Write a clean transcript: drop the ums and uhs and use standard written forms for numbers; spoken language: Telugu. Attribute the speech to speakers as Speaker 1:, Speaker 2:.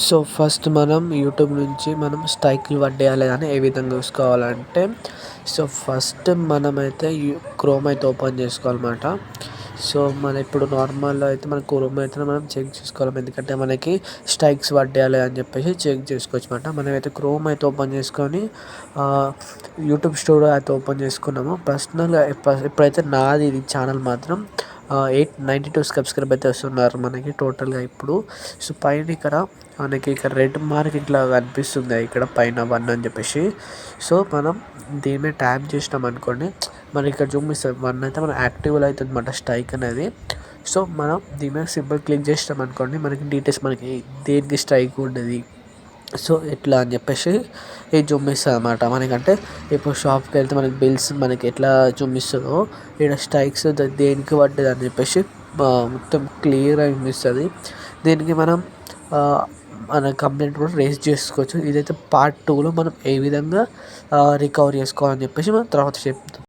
Speaker 1: సో ఫస్ట్ మనం యూట్యూబ్ నుంచి మనం స్ట్రైక్లు పడ్డాయా లేదా అని ఏ విధంగా చూసుకోవాలంటే, సో ఫస్ట్ మనమైతే క్రోమ్ అయితే ఓపెన్ చేసుకోవాలన్నమాట. సో మన ఇప్పుడు నార్మల్‌లో అయితే మన క్రోమ్ అయితే మనం చెక్ చేసుకోవాలి. ఎందుకంటే మనకి స్ట్రైక్స్ పడ్డాయా లేదా అని చెప్పేసి చెక్ చేసుకోవచ్చన్నమాట. మనమైతే క్రోమ్ అయితే ఓపెన్ చేసుకొని యూట్యూబ్ స్టూడియో అయితే ఓపెన్ చేసుకున్నాము. పర్సనల్‌గా ఇప్పుడైతే నాది ఇది ఛానల్ మాత్రం 892 సబ్స్క్రైబ్ అయితే వస్తున్నారు మనకి టోటల్‌గా ఇప్పుడు. సో పైన ఇక్కడ రెడ్ మార్క్ ఇట్లా కనిపిస్తుంది ఇక్కడ పైన 1 అని చెప్పేసి. సో మనం దీని మీద ట్యాప్ చేసినాం అనుకోండి, మనకి ఇక్కడ చూపిస్తుంది 1 అయితే మన యాక్టివ్లో అవుతుంది అన్నమాట స్ట్రైక్ అనేది. సో మనం దీని మీద సింపుల్ క్లిక్ చేసినాం అనుకోండి, మనకి డీటెయిల్స్ మనకి దేనికి స్ట్రైక్ ఉండేది, సో ఎట్లా అని చెప్పేసి ఇది చూపిస్తుంది అన్నమాట. మనకంటే ఇప్పుడు షాప్కి వెళ్తే మనకి బిల్స్ మనకి ఎట్లా చూపిస్తుందో ఇక్కడ స్ట్రైక్స్ దేనికి పడ్డది అని చెప్పేసి మొత్తం క్లియర్గా చూపిస్తుంది. దీనికి మనం మన కంప్లైంట్ కూడా రేజ్ చేసుకోవచ్చు. ఇదైతే పార్ట్ 2లో మనం ఏ విధంగా రికవర్ చేసుకోవాలని చెప్పేసి మనం తర్వాత చెప్తాం.